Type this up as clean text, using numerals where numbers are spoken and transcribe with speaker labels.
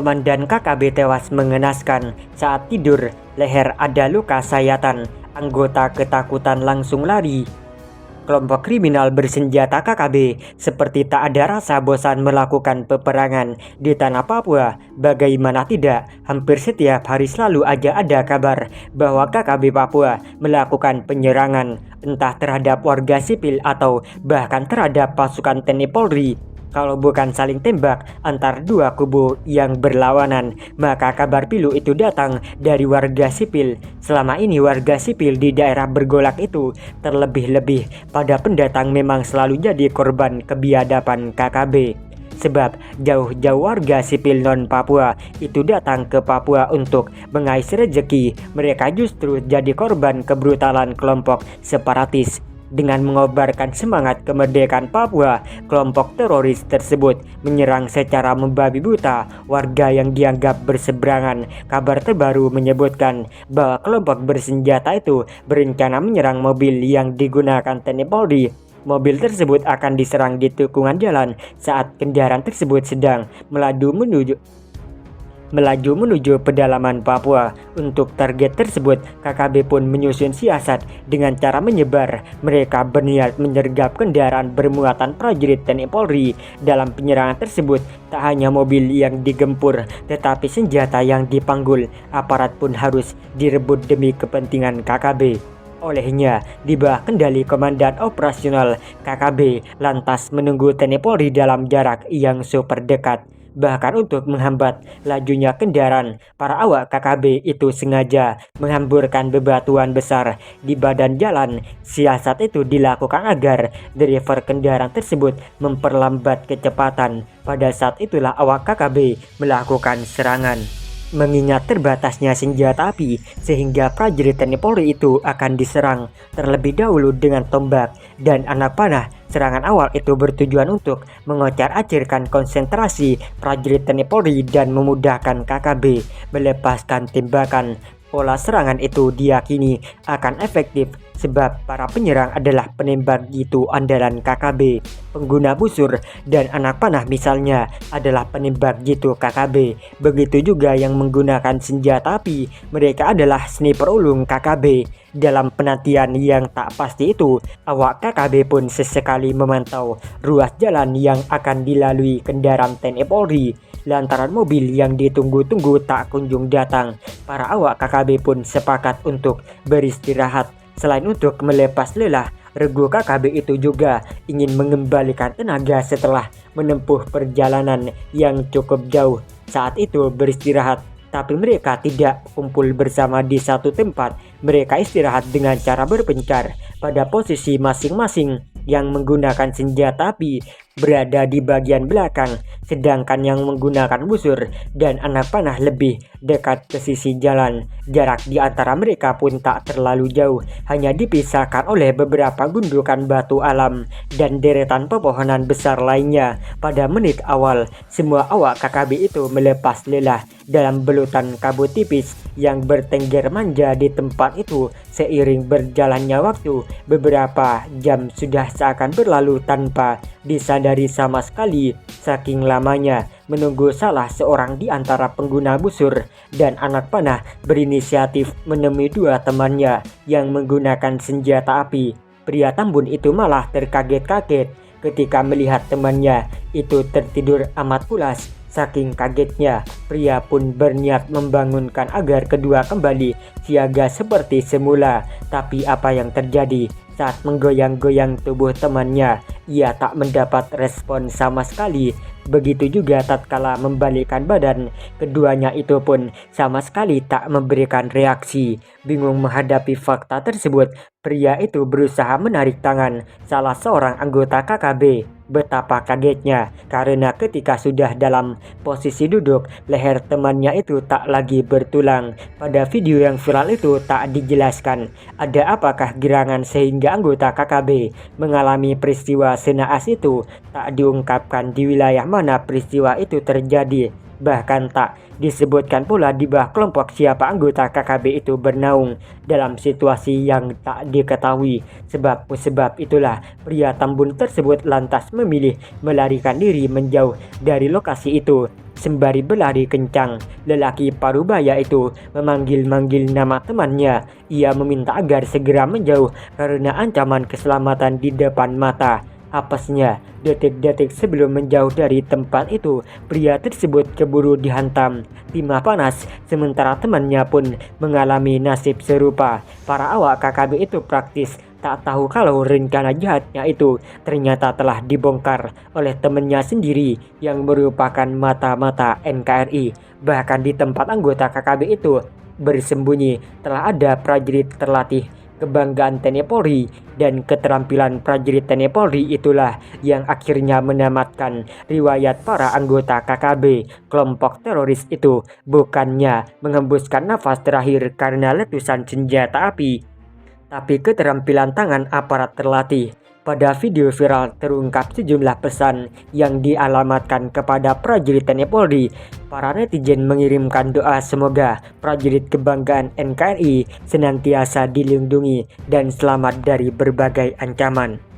Speaker 1: Komandan KKB tewas mengenaskan saat tidur, leher ada luka sayatan. Anggota ketakutan langsung lari. Kelompok kriminal bersenjata KKB seperti tak ada rasa bosan melakukan peperangan di tanah Papua. Bagaimana tidak, hampir setiap hari selalu aja ada kabar bahwa KKB Papua melakukan penyerangan, entah terhadap warga sipil atau bahkan terhadap pasukan TNI Polri. Kalau bukan saling tembak antar dua kubu yang berlawanan, maka kabar pilu itu datang dari warga sipil. Selama ini warga sipil di daerah bergolak itu terlebih-lebih pada pendatang memang selalu jadi korban kebiadaban KKB. Sebab jauh-jauh warga sipil non-Papua itu datang ke Papua untuk mengais rezeki, mereka justru jadi korban kebrutalan kelompok separatis. Dengan mengobarkan semangat kemerdekaan Papua, kelompok teroris tersebut menyerang secara membabi buta warga yang dianggap berseberangan. Kabar terbaru menyebutkan bahwa kelompok bersenjata itu berencana menyerang mobil yang digunakan TNI Polri. Mobil tersebut akan diserang di tikungan jalan saat kendaraan tersebut sedang melaju menuju pedalaman Papua. Untuk target tersebut, KKB pun menyusun siasat dengan cara menyebar. Mereka berniat menyergap kendaraan bermuatan prajurit TNI Polri. Dalam penyerangan tersebut, tak hanya mobil yang digempur, tetapi senjata yang dipanggul. Aparat pun harus direbut demi kepentingan KKB. Olehnya, di bawah kendali Komandan Operasional KKB lantas menunggu TNI Polri dalam jarak yang super dekat. Bahkan untuk menghambat lajunya kendaraan, para awak KKB itu sengaja menghamburkan bebatuan besar di badan jalan. Siasat itu dilakukan agar driver kendaraan tersebut memperlambat kecepatan. Pada saat itulah awak KKB melakukan serangan. Mengingat terbatasnya senjata api, sehingga prajurit TNI Polri itu akan diserang terlebih dahulu dengan tombak dan anak panah. Serangan awal itu bertujuan untuk mengocar-acirkan konsentrasi prajurit TNI Polri dan memudahkan KKB melepaskan tembakan. Pola serangan itu diyakini akan efektif sebab para penyerang adalah penembak jitu andalan KKB. Pengguna busur dan anak panah misalnya adalah penembak jitu KKB. Begitu juga yang menggunakan senjata api, mereka adalah sniper ulung KKB. Dalam penantian yang tak pasti itu, awak KKB pun sesekali memantau ruas jalan yang akan dilalui kendaraan TNI Polri. Lantaran mobil yang ditunggu-tunggu tak kunjung datang, para awak KKB pun sepakat untuk beristirahat. Selain untuk melepas lelah, regu KKB itu juga ingin mengembalikan tenaga setelah menempuh perjalanan yang cukup jauh. Saat itu beristirahat, tapi mereka tidak kumpul bersama di satu tempat. Mereka istirahat dengan cara berpencar pada posisi masing-masing. Yang menggunakan senjata api berada di bagian belakang, sedangkan yang menggunakan busur dan anak panah lebih dekat ke sisi jalan. Jarak di antara mereka pun tak terlalu jauh, hanya dipisahkan oleh beberapa gundukan batu alam dan deretan pepohonan besar lainnya. Pada menit awal, semua awak KKB itu melepas lelah dalam belutan kabut tipis yang bertengger manja di tempat itu. Seiring berjalannya waktu, beberapa jam sudah seakan berlalu tanpa disadari sama sekali. Saking lamanya menunggu, salah seorang di antara pengguna busur dan anak panah berinisiatif menemui dua temannya yang menggunakan senjata api. Pria Tambun itu malah terkaget-kaget ketika melihat temannya itu tertidur amat pulas. Saking kagetnya, pria pun berniat membangunkan agar kedua kembali siaga seperti semula. Tapi apa yang terjadi? Saat menggoyang-goyang tubuh temannya, ia tak mendapat respon sama sekali. Begitu juga tatkala membalikkan badan, keduanya itu pun sama sekali tak memberikan reaksi. Bingung menghadapi fakta tersebut, pria itu berusaha menarik tangan salah seorang anggota KKB. Betapa kagetnya karena ketika sudah dalam posisi duduk, leher temannya itu tak lagi bertulang. Pada video yang viral itu tak dijelaskan ada apakah gerangan sehingga anggota KKB mengalami peristiwa senaas itu. Tak diungkapkan di wilayah mana peristiwa itu terjadi. Bahkan tak Disebutkan pula di bawah kelompok siapa anggota KKB itu bernaung dalam situasi yang tak diketahui. Sebab itulah pria Tambun tersebut lantas memilih melarikan diri menjauh dari lokasi itu. Sembari berlari kencang, lelaki parubaya itu memanggil-manggil nama temannya. Ia meminta agar segera menjauh karena ancaman keselamatan di depan mata. Apesnya, detik-detik sebelum menjauh dari tempat itu, pria tersebut keburu dihantam timah panas, sementara temannya pun mengalami nasib serupa. Para awak KKB itu praktis tak tahu kalau rencana jahatnya itu ternyata telah dibongkar oleh temannya sendiri yang merupakan mata-mata NKRI. Bahkan di tempat anggota KKB itu bersembunyi telah ada prajurit terlatih. Kebanggaan TNI Polri dan keterampilan prajurit TNI Polri itulah yang akhirnya menamatkan riwayat para anggota KKB kelompok teroris itu, bukannya menghembuskan nafas terakhir karena letusan senjata api, tapi keterampilan tangan aparat terlatih. Pada video viral terungkap sejumlah pesan yang dialamatkan kepada prajurit TNI Polri. Para netizen mengirimkan doa semoga prajurit kebanggaan NKRI senantiasa dilindungi dan selamat dari berbagai ancaman.